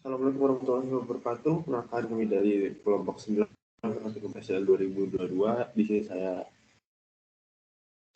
Assalamualaikum warahmatullahi wabarakatuh. Perkenalkan kami dari kelompok 9 Praktikum SL 2022. Di sini saya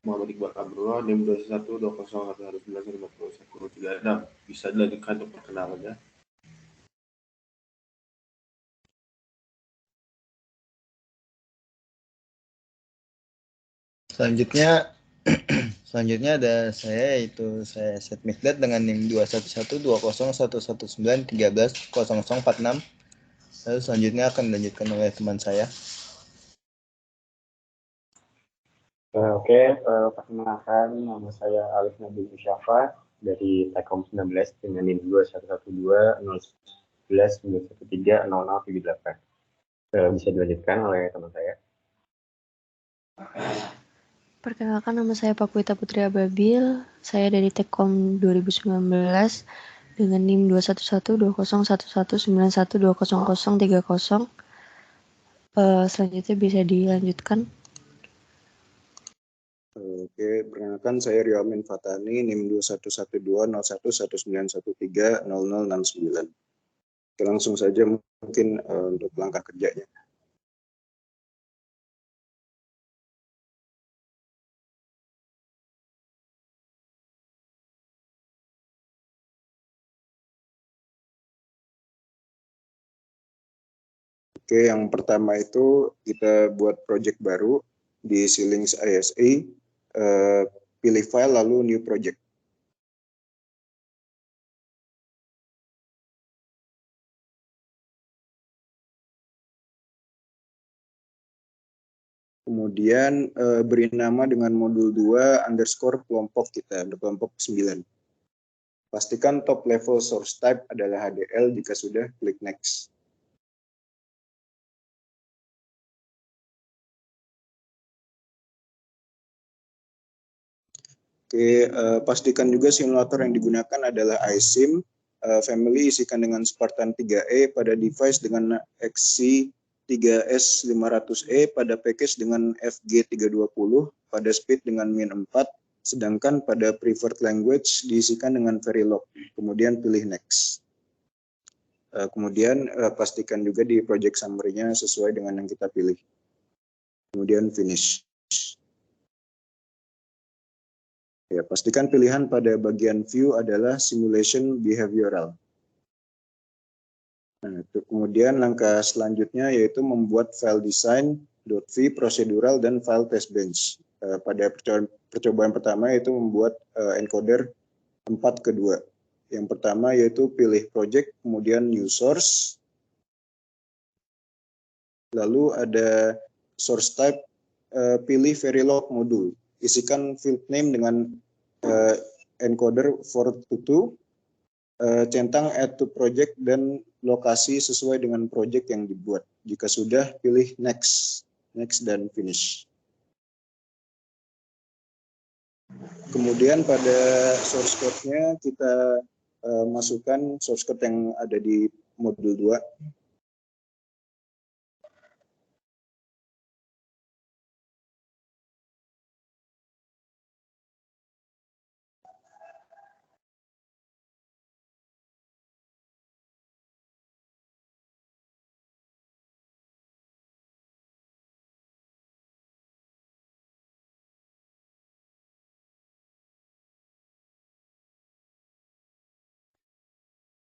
Muhammad Iqbal Abdullah, NIM 212011195136. Bisa dilanjutkan untuk perkenalannya. Selanjutnya ada saya, yaitu saya Set Mikdad dengan NIM 211201119130046. Lalu selanjutnya akan dilanjutkan oleh teman saya. Perkenalkan, nama saya Alif Nabil Musyafa dari Tekom 19 dengan NIM 2112-011-913-0078. Bisa dilanjutkan oleh teman saya. Perkenalkan, nama saya Pakuita Putri Ababil. Saya dari Tekom 2019 dengan NIM 211201191200030. Selanjutnya bisa dilanjutkan. Oke, perkenalkan saya Rio Amin Fatani, NIM 21120119130069. Oke, langsung saja mungkin untuk langkah kerjanya. Oke, yang pertama itu kita buat project baru di Xilinx ISA, pilih file lalu new project. Kemudian beri nama dengan modul 2 underscore kelompok kita, kelompok 9. Pastikan top level source type adalah HDL, jika sudah klik next. Oke, pastikan juga simulator yang digunakan adalah iSIM. Family isikan dengan Spartan 3E pada device dengan XC 3S500E pada package dengan FG320 pada speed dengan min 4, sedangkan pada preferred language diisikan dengan Verilog. Kemudian pilih next. Kemudian pastikan juga di project summary-nya sesuai dengan yang kita pilih. Kemudian finish. Ya, pastikan pilihan pada bagian view adalah simulation behavioral. Nah, kemudian langkah selanjutnya yaitu membuat file design .v prosedural dan file test bench. Pada percobaan pertama yaitu membuat encoder 4/2. Yang pertama yaitu pilih project, kemudian new source. Lalu ada source type, pilih Verilog module. Isikan field name dengan encoder 422, centang add to project, dan lokasi sesuai dengan project yang dibuat. Jika sudah, pilih next dan finish. Kemudian pada source code-nya kita masukkan source code yang ada di modul 2.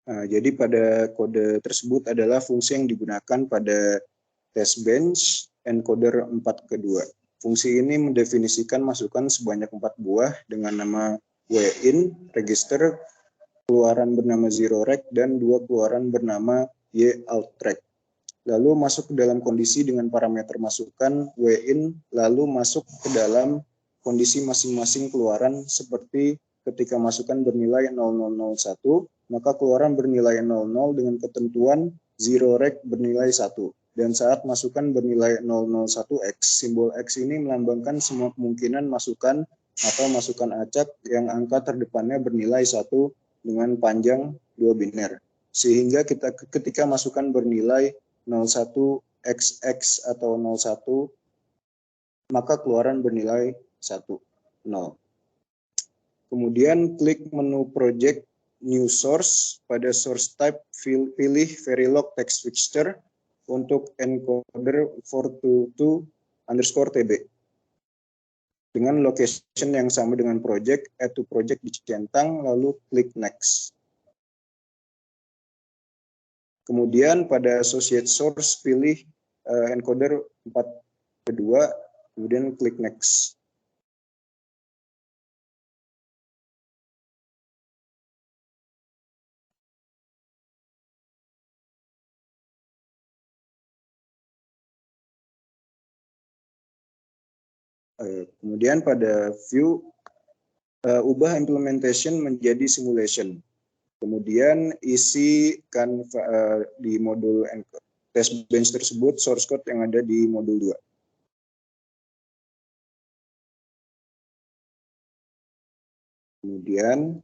Nah, jadi pada kode tersebut adalah fungsi yang digunakan pada test bench encoder 4/2. Fungsi ini mendefinisikan masukan sebanyak 4 buah dengan nama WIN, register, keluaran bernama ZeroRec, dan 2 keluaran bernama YOutRec. Lalu masuk ke dalam kondisi dengan parameter masukan WIN, lalu masuk ke dalam kondisi masing-masing keluaran seperti ketika masukan bernilai 0001, maka keluaran bernilai 00 dengan ketentuan ZeroRec bernilai 1. Dan saat masukan bernilai 001X, simbol X ini melambangkan semua kemungkinan masukan atau masukan acak yang angka terdepannya bernilai 1 dengan panjang 2 biner. Sehingga ketika masukan bernilai 01XX atau 01, maka keluaran bernilai 1, 0. Kemudian klik menu project new source, pada source type pilih Verilog text fixture untuk encoder 422_TB. Dengan location yang sama dengan project, add to project dicentang, lalu klik next. Kemudian pada associate source pilih encoder 4/2, kemudian klik next. Kemudian pada view, ubah implementation menjadi simulation. Kemudian isikan di modul test bench tersebut source code yang ada di modul 2. Kemudian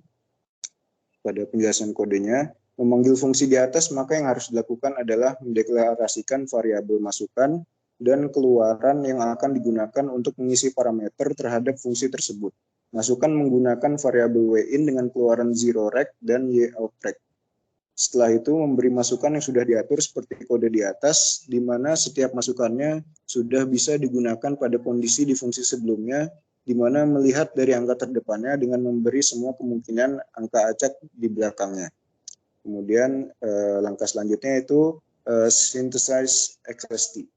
pada penjelasan kodenya, memanggil fungsi di atas, maka yang harus dilakukan adalah mendeklarasikan variabel masukan dan keluaran yang akan digunakan untuk mengisi parameter terhadap fungsi tersebut. Masukan menggunakan variabel WIN dengan keluaran 0rect dan YOUTRECT. Setelah itu memberi masukan yang sudah diatur seperti kode di atas, di mana setiap masukannya sudah bisa digunakan pada kondisi di fungsi sebelumnya, di mana melihat dari angka terdepannya dengan memberi semua kemungkinan angka acak di belakangnya. Kemudian langkah selanjutnya itu synthesize XST.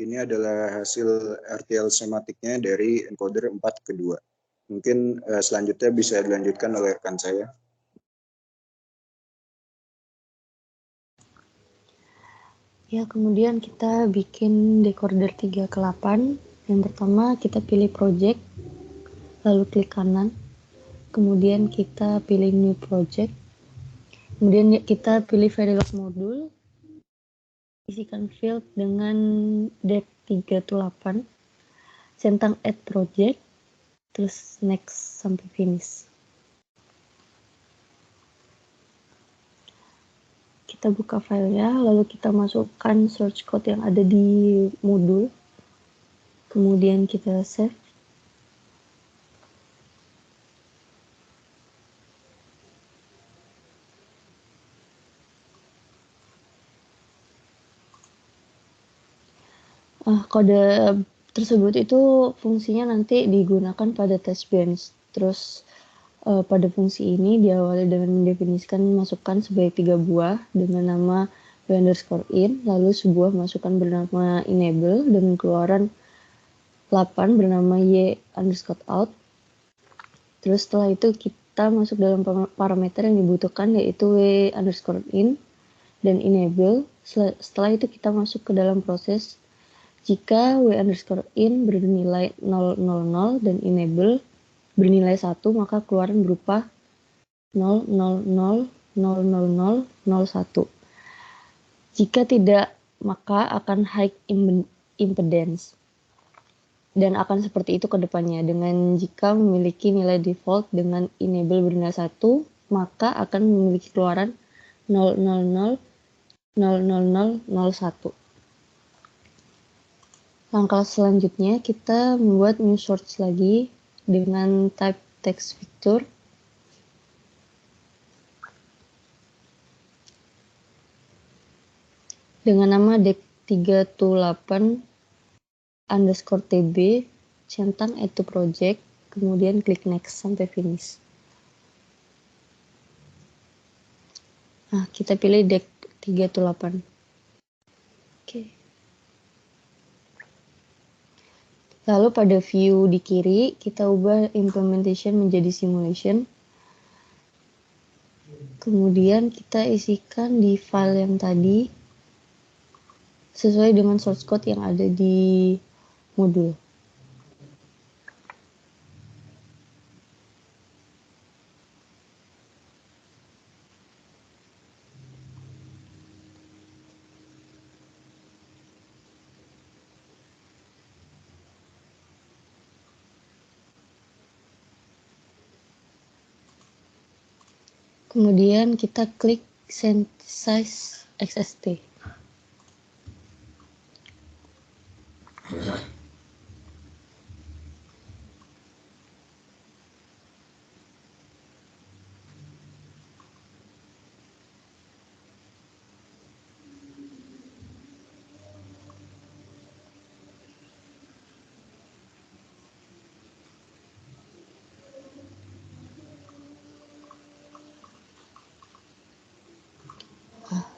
Ini adalah hasil RTL sematiknya dari encoder 4/2. Mungkin selanjutnya bisa dilanjutkan oleh rekan saya. Ya, kemudian kita bikin decoder 3/8. Yang pertama kita pilih project, lalu klik kanan. Kemudian kita pilih new project. Kemudian kita pilih Verilog modul. Isikan field dengan dep 3/8. Centang add project. Terus next sampai finish. Kita buka filenya, lalu kita masukkan source code yang ada di modul. Kemudian kita save. Kode tersebut itu fungsinya nanti digunakan pada test bench. Terus pada fungsi ini diawali dengan mendefinisikan masukan sebanyak 3 buah dengan nama w_in, lalu sebuah masukan bernama enable dengan keluaran 8 bernama y_out. Terus setelah itu kita masuk dalam parameter yang dibutuhkan yaitu w_in dan enable. Setelah itu kita masuk ke dalam proses. Jika w_in bernilai 000 dan enable bernilai 1, maka keluaran berupa 0000001. Jika tidak, maka akan high impedance. Dan akan seperti itu ke depannya. Dengan jika memiliki nilai default dengan enable bernilai 1, maka akan memiliki keluaran 0000001. Langkah selanjutnya kita membuat new source lagi dengan type text fixture. Dengan nama dec328_TB, centang add to project, kemudian klik next sampai finish. Kita pilih dec328. Oke. Lalu pada view di kiri, kita ubah implementation menjadi simulation. Kemudian kita isikan di file yang tadi sesuai dengan source code yang ada di modul. Kemudian kita klik Synthesize XST.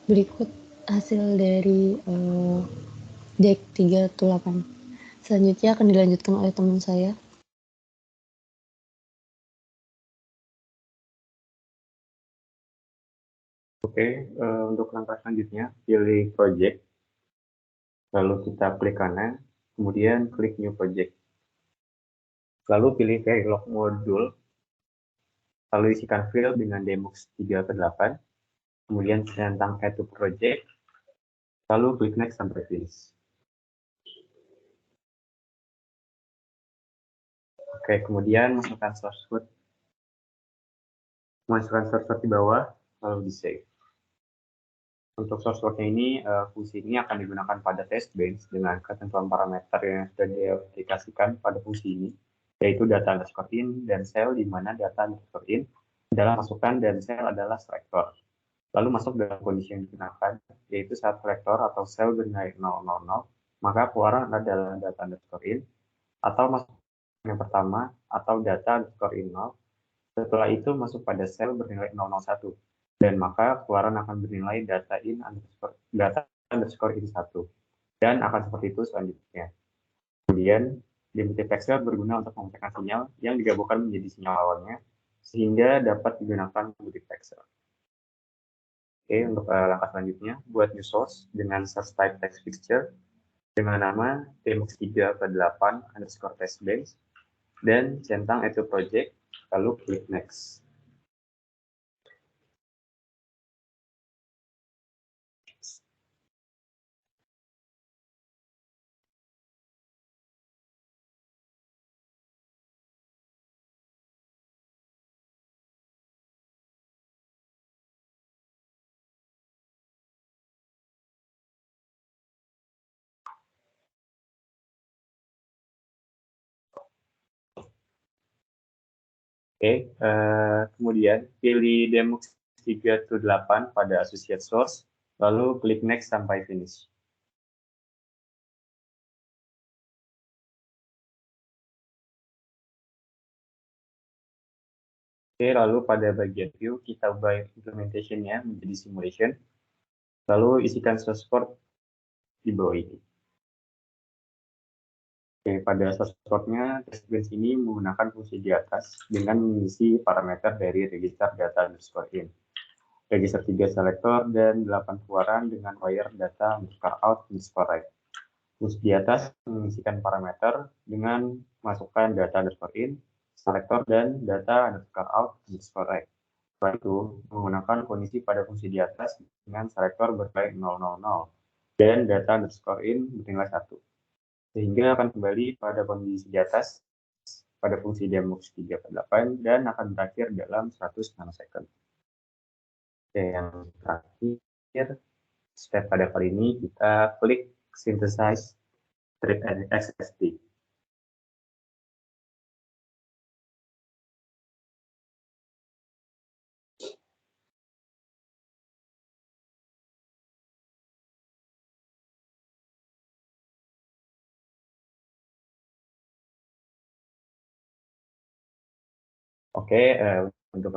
Berikut hasil dari deck 328. Selanjutnya akan dilanjutkan oleh teman saya. Oke, untuk langkah selanjutnya, pilih project, lalu kita klik kanan, kemudian klik new project. Lalu pilih Verilog modul, lalu isikan file dengan demux 3 ke 8, kemudian centang add to project, lalu klik next sampai finish. Oke, kemudian masukkan source code. Masukkan source code di bawah, lalu di save. Untuk source code-nya ini, fungsi ini akan digunakan pada test bench dengan ketentuan parameter yang sudah diaplikasikan pada fungsi ini, yaitu data underscore in dan cell di mana data underscore in adalah masukan dan cell adalah selector. Lalu masuk dalam kondisi yang digunakan, yaitu saat selector atau cell bernilai 000, maka keluaran adalah data underscore in, atau masuk yang pertama, atau data underscore in 0. Setelah itu masuk pada sel bernilai 001, dan maka keluaran akan bernilai data underscore in 1, dan akan seperti itu selanjutnya. Kemudian, demultiplexer berguna untuk memecahkan sinyal yang digabungkan menjadi sinyal lawannya, sehingga dapat digunakan multiplexer. Oke, untuk langkah selanjutnya, buat new source dengan source type text fixture dengan nama demux 3 ke 8 underscore test bench, dan centang itu project, lalu klik next. Oke, kemudian pilih demux 3 to 8 pada associate source, lalu klik next sampai finish. Oke, lalu pada bagian view, kita ubah implementation-nya menjadi simulation, lalu isikan source code di bawah ini. Oke, pada source code-nya, test bench ini menggunakan fungsi di atas dengan mengisi parameter dari register data underscore in. Register 3 selector dan 8 keluaran dengan wire data underscore out underscore right. Fungsi di atas mengisikan parameter dengan masukkan data underscore in, selector, dan data underscore out underscore right. Setelah itu, menggunakan kondisi pada fungsi di atas dengan selector bernilai 000 dan data underscore in bernilai 1. Sehingga akan kembali pada kondisi di atas pada fungsi demux 3 ke 8 dan akan berakhir dalam 100 nanosecond. Oke, yang terakhir, step pada kali ini kita klik synthesize strip edit XST. Oke, untuk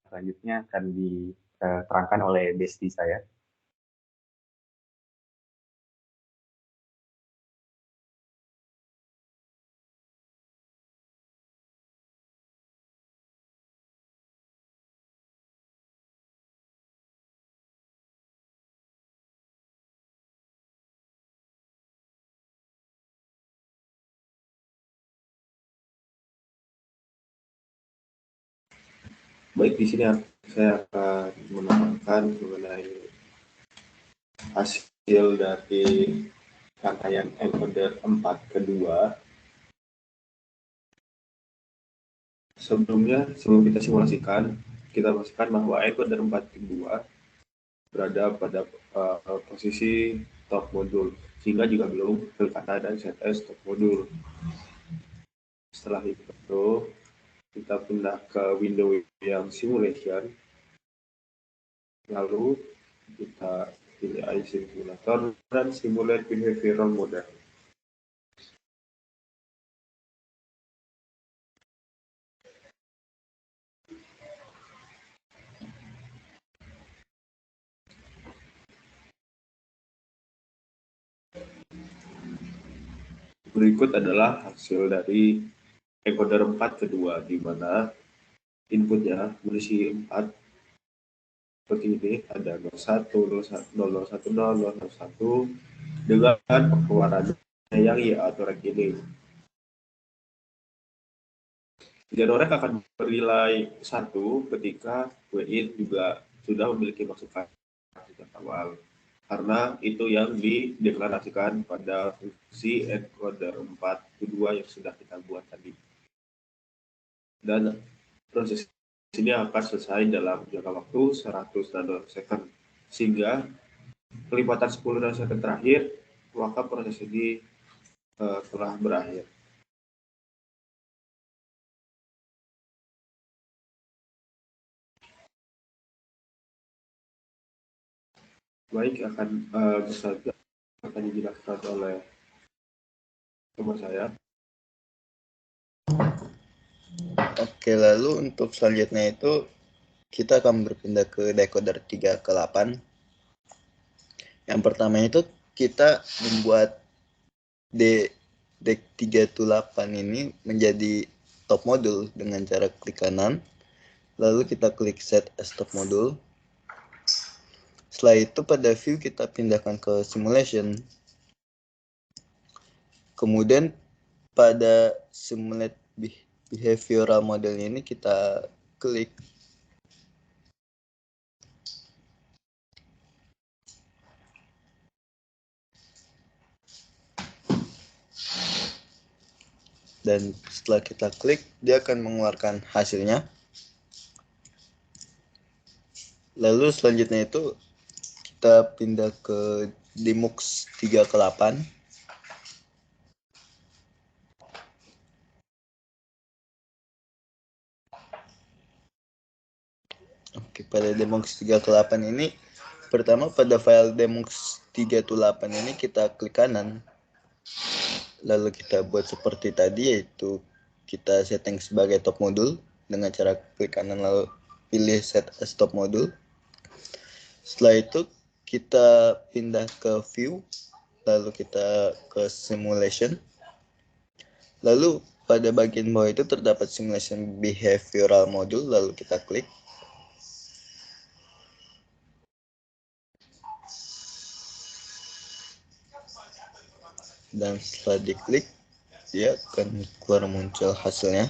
selanjutnya akan diterangkan oleh bestie saya. Baik, di sini saya akan menerangkan mengenai hasil dari rangkaian encoder 4 kedua. Sebelum kita simulasikan, kita pastikan bahwa encoder 4 kedua berada pada posisi top modul, sehingga jika belum, klik kanan dan set as top modul. Setelah itu, kita pindah ke window yang simulation, lalu kita pilih iSim Simulator dan simulate behavioral model. Berikut adalah hasil dari encoder 4 kedua, di mana inputnya berisi 4 seperti ini, ada 01, 010, 001 dengan pengeluarannya yang ya atau rank ini. Janorek akan bernilai 1 ketika WIN juga sudah memiliki masukan sejak awal, karena itu yang dideklarasikan pada fungsi encoder 4 kedua yang sudah kita buat tadi. Dan proses ini akan selesai dalam jangka waktu 100 nanosecond, sehingga kelipatan 10 nanosecond terakhir, maka proses ini telah berakhir. Baik, akan dijelaskan oleh teman saya. Oke, lalu untuk selanjutnya itu kita akan berpindah ke decoder 3 ke 8. Yang pertama itu kita membuat DEC 3 to 8 ini menjadi top modul dengan cara klik kanan, lalu kita klik set as top modul. Setelah itu pada view kita pindahkan ke simulation. Kemudian pada simulate behavioral model ini kita klik. Dan setelah kita klik, dia akan mengeluarkan hasilnya. Lalu selanjutnya itu kita pindah ke Demux 3 ke 8. Oke, pada Demux 3 ke 8 ini, pertama pada file Demux 3 to 8 ini kita klik kanan. Lalu kita buat seperti tadi, yaitu kita setting sebagai top modul dengan cara klik kanan lalu pilih set as top modul. Setelah itu kita pindah ke view, lalu kita ke simulation. Lalu pada bagian bawah itu terdapat simulation behavioral module, lalu kita klik. Dan setelah diklik, dia akan keluar muncul hasilnya.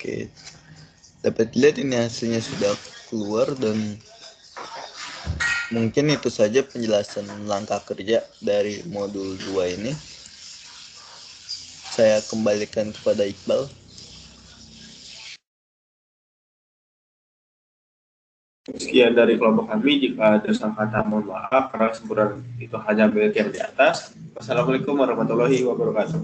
Oke, dapat dilihat ini hasilnya sudah keluar, dan mungkin itu saja penjelasan langkah kerja dari modul 2 ini. Saya kembalikan kepada Iqbal. Sekian dari kelompok kami. Jika ada salah kata, mohon maaf, karena sempurna itu hanya milik yang di atas. Wassalamualaikum warahmatullahi wabarakatuh.